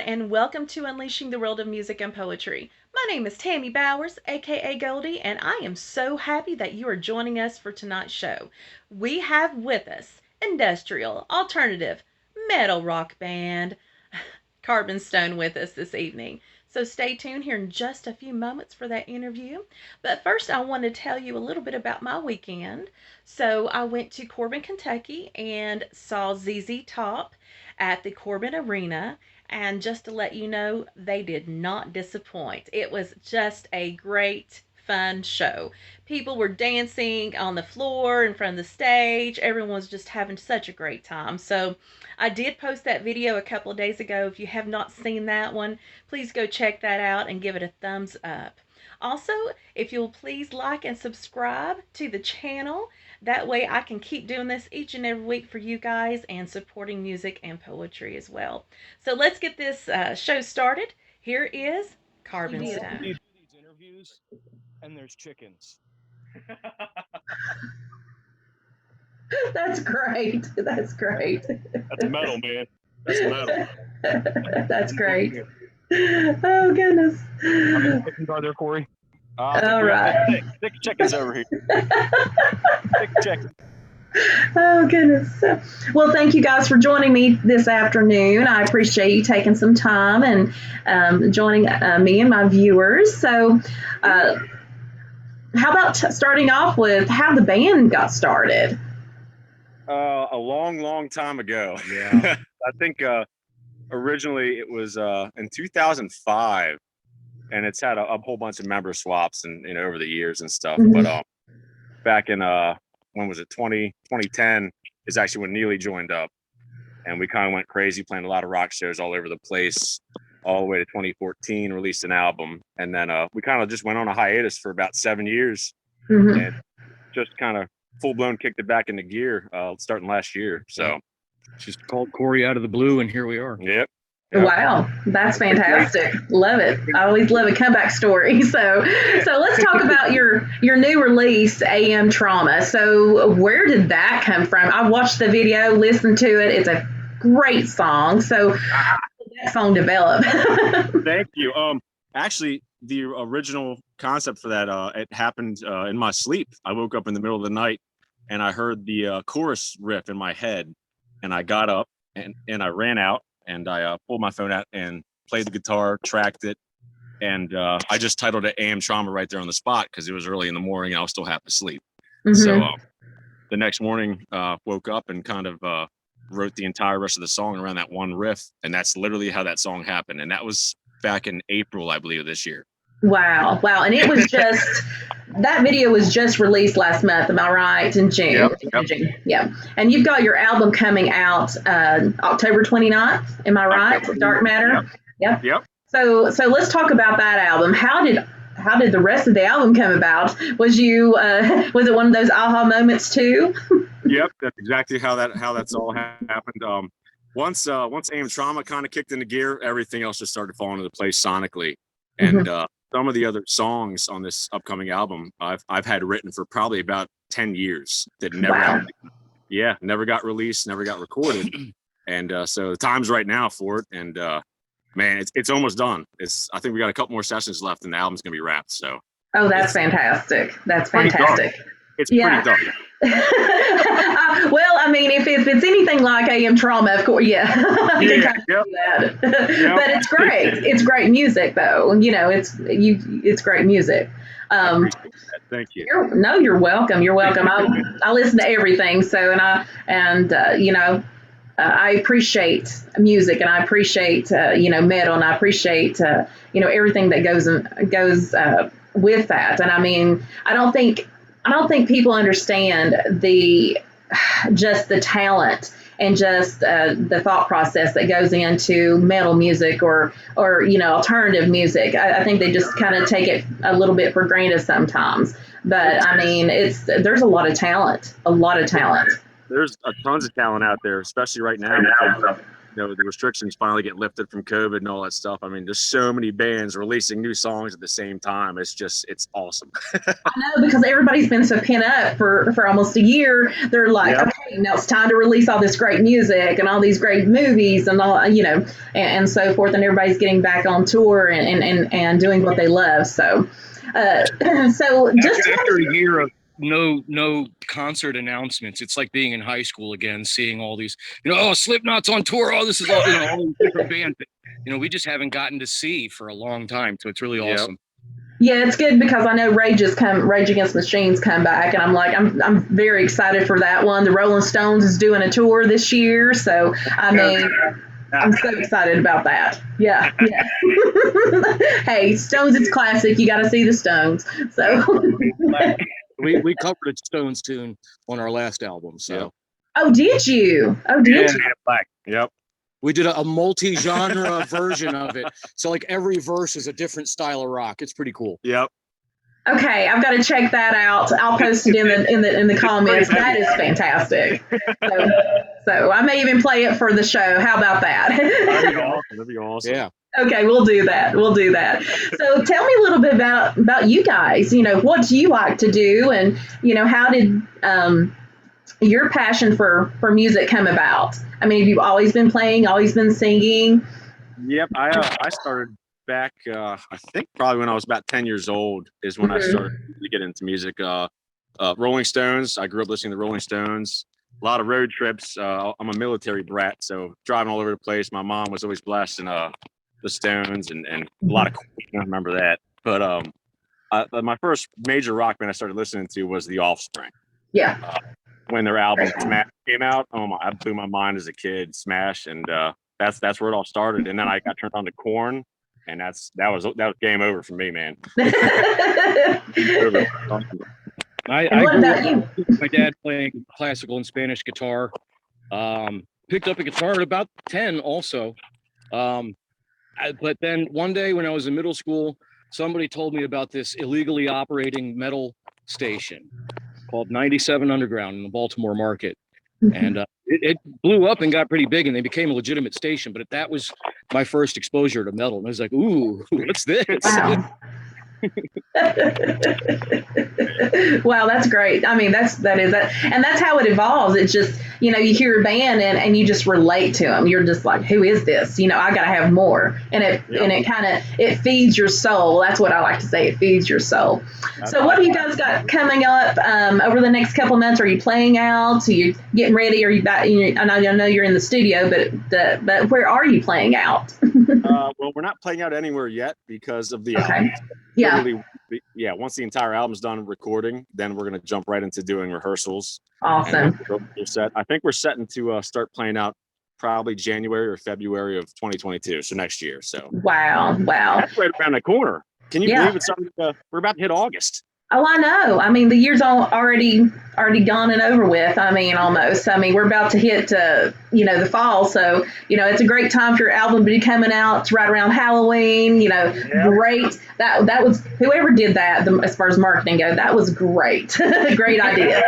and welcome to Unleashing the World of Music and Poetry. My name is Tammy Bowers, aka Goldie, and I am so happy that you are joining us for tonight's show. We have with us industrial, alternative, metal rock band Carbonstone with us this evening. So stay tuned here in just a few moments for that interview. But first, I want to tell you a little bit about my weekend. So I went to Corbin, Kentucky and saw ZZ Top at the Corbin Arena. And just to let you know, they did not disappoint. It was just a great, fun show. People were dancing on the floor in front of the stage. Everyone was just having such a great time. So I did post that video a couple of days ago. If you have not seen that one, please go check that out and give it a thumbs up. Also, if you'll please like and subscribe to the channel, that way I can keep doing this each and every week for you guys and supporting music and poetry as well. So let's get this show started. Here is Carbonstone. You do these interviews and there's chickens. That's great. That's great. That's metal, man. That's metal. That's great. Oh, goodness. How many chickens are there, Corey? All right. Six chickens over here. Six chickens. Oh, goodness. Well, thank you guys for joining me this afternoon. I appreciate you taking some time and joining me and my viewers. So, how about starting off with how the band got started? A long time ago. Yeah. I think originally it was in 2005, and it's had a whole bunch of member swaps and over the years and stuff. Mm-hmm. But back in when was it, 2010 is actually when Neely joined up, and we kind of went crazy playing a lot of rock shows all over the place, all the way to 2014, released an album, and then we kind of just went on a hiatus for about 7 years. Mm-hmm. And just kind of full-blown kicked it back into gear starting last year. So just called Corey out of the blue, and here we are. Yep. Wow, that's fantastic. Love it. I always love a comeback story. So let's talk about your new release, AM Trauma. So where did that come from? I watched the video, listened to it. It's a great song. So how did that song develop? Thank you. Actually, the original concept for that, it happened in my sleep. I woke up in the middle of the night and I heard the chorus riff in my head, and I got up and I ran out. And I pulled my phone out and played the guitar, tracked it, and I just titled it AM Trauma right there on the spot because it was early in the morning and I was still half asleep. Mm-hmm. So the next morning, woke up and kind of wrote the entire rest of the song around that one riff, and that's literally how that song happened. And that was back in April, I believe, of this year. Wow. And it was just, that video was just released last month, am I right? In June. Yep. June. Yeah. And you've got your album coming out October 29th, am I right? Dark Matter? Yep. So let's talk about that album. How did the rest of the album come about? Was it one of those aha moments too? Yep, that's exactly how that's all happened. Once AM Trauma kind of kicked into gear, everything else just started falling into place sonically. And some of the other songs on this upcoming album I've had written for probably about 10 years that never got released, never got recorded. And so the time's right now for it. And man, it's almost done. I think we got a couple more sessions left and the album's gonna be wrapped. So that's fantastic. That's fantastic. It's pretty dark. Well, I mean, if it's anything like AM Trauma, of course, you can kind of do that. But it's great. It's great music, though. It's great music. Thank you. You're welcome. You're welcome. I listen to everything. So, I appreciate music, and I appreciate metal, and I appreciate everything that goes with that. And I mean, I don't think people understand just the talent and just the thought process that goes into metal music or alternative music. I think they just kind of take it a little bit for granted sometimes. But I mean, there's a lot of talent. There's tons of talent out there, especially right now. the restrictions finally get lifted from COVID and all that stuff. I mean, there's so many bands releasing new songs at the same time. It's awesome. I know, because everybody's been so pent up for almost a year. They're like, okay, now it's time to release all this great music and all these great movies and all, and so forth. And everybody's getting back on tour and doing what they love. So, just after a year of no concert announcements, it's like being in high school again, seeing all these, Slipknot's on tour. Oh, this is all, all these different bands. We just haven't gotten to see for a long time. So it's really awesome. Yeah, it's good because I know Rage Against the Machine's come back, and I'm very excited for that one. The Rolling Stones is doing a tour this year, so I mean, I'm so excited about that. Yeah. Hey, Stones, it's classic. You got to see the Stones. So we covered a Stones tune on our last album. So. Oh, did you? Yep. We did a multi-genre version of it. So like every verse is a different style of rock. It's pretty cool. Yep. Okay, I've got to check that out. I'll post it in the comments. That is fantastic. So I may even play it for the show. How about that? That'd be awesome. Yeah. Okay, we'll do that. So tell me a little bit about you guys. What do you like to do, and how did your passion for music come about? I mean, have you always been playing, always been singing? Yep, I started back, I think probably when I was about 10 years old is when I started to get into music. Rolling Stones, I grew up listening to Rolling Stones. A lot of road trips. I'm a military brat, so driving all over the place. My mom was always blasting the Stones and a lot of I remember that. But my first major rock band I started listening to was The Offspring. Yeah. When their album Smash came out, I blew my mind as a kid. Smash, and that's where it all started. And then I got turned on to Korn, and that was game over for me, man. I grew up with my dad playing classical and Spanish guitar. Picked up a guitar at about 10 also. But then one day when I was in middle school, somebody told me about this illegally operating metal station called 97 Underground in the Baltimore market. And it blew up and got pretty big, and they became a legitimate station. But that was my first exposure to metal. And I was like, ooh, what's this? Wow. Wow, that's great. I mean, that is and that's how it evolves. It's just, you hear a band and you just relate to them. You're just like, who is this? I got to have more. And it kind of, it feeds your soul. That's what I like to say. It feeds your soul. So what have you guys got coming up over the next couple of months? Are you playing out? Are you getting ready? Are you back? I know you're in the studio, but where are you playing out? Well, we're not playing out anywhere yet because of the Okay. album. Yeah. Once the entire album's done recording, then we're going to jump right into doing rehearsals. Awesome. We're set. I think we're setting to start playing out probably January or February of 2022, so next year. So Wow. that's right around the corner. Can you believe it's we're about to hit August? Oh, I know. I mean, the year's already gone and over with. I mean, almost. I mean, we're about to hit, the fall. So, it's a great time for your album to be coming out. It's right around Halloween. Great. That was, whoever did that, as far as marketing goes, that was great. Great idea.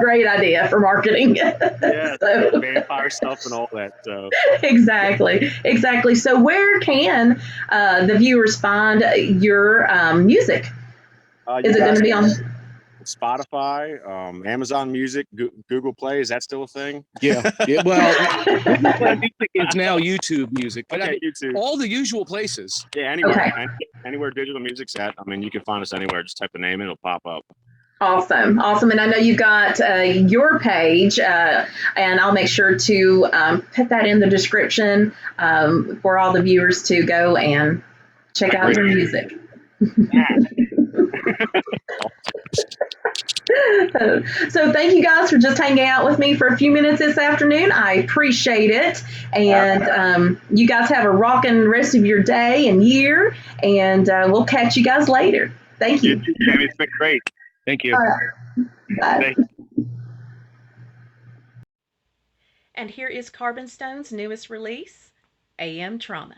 Great idea for marketing. Yeah, vampire stuff and all that. So. Exactly. So where can the viewers find your music? Is it going to be on Spotify, Amazon Music, Google Play? Is that still a thing? Yeah. Well, music is now YouTube Music, but YouTube. All the usual places. Yeah, anywhere. Anywhere digital music's at. I mean, you can find us anywhere. Just type the name, it'll pop up. Awesome. And I know you've got your page, and I'll make sure to put that in the description for all the viewers to go and check out your music. So thank you guys for just hanging out with me for a few minutes this afternoon. I appreciate it. And you guys have a rocking rest of your day and year, and we'll catch you guys later. Thank you. Jamie, it's been great. Thank you. Bye. And here is Carbonstone's newest release, AM Trauma.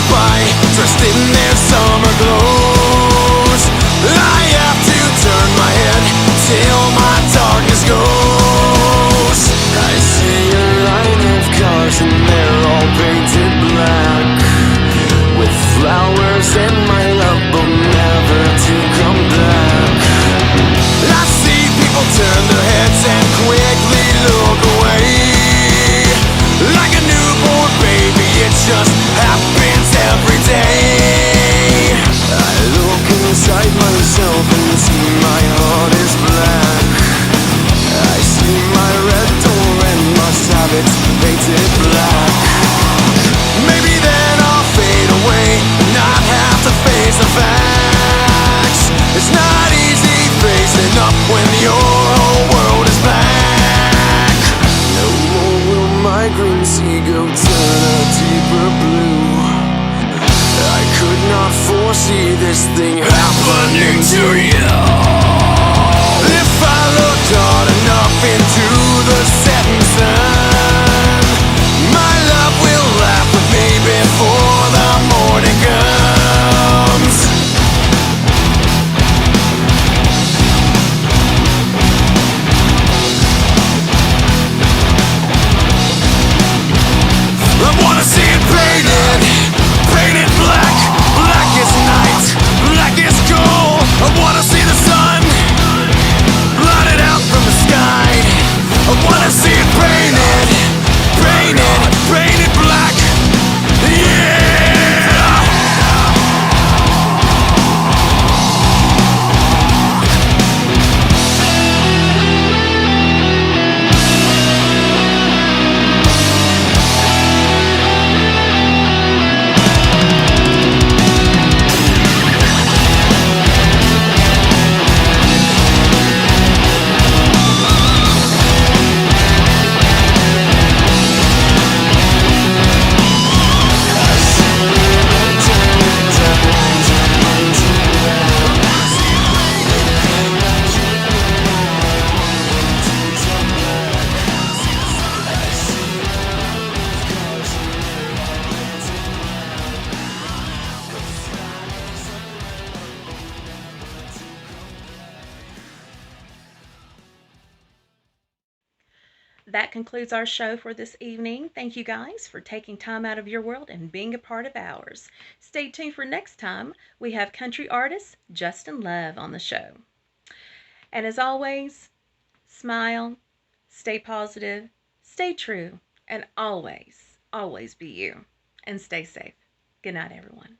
walk by, dressed in their summer clothes. I have to turn my head till my darkness goes. I see a line of cars and they're all painted black, with flowers and my love, but never to come back. I see people turn their heads and quickly look away, like a newborn baby, it just happens every day. I look inside myself and see my heart is black. I see my red door and must have it painted black. Maybe then I'll fade away, not have to face the facts. It's not easy facing up when your whole world is black. No more will my green sea go turn a deeper blue. I could not foresee this thing happening to you. If I looked hard enough into the setting sun, my love will laugh with me before the morning comes. I wanna see it painted, painted black, black as night, black as coal. I wanna see the sun blotted out from the sky. I wanna see it painted, painted, painted black. Yeah! That concludes our show for this evening. Thank you guys for taking time out of your world and being a part of ours. Stay tuned for next time. We have country artist Justin Love on the show. And as always, smile, stay positive, stay true, and always, always be you. And stay safe. Good night, everyone.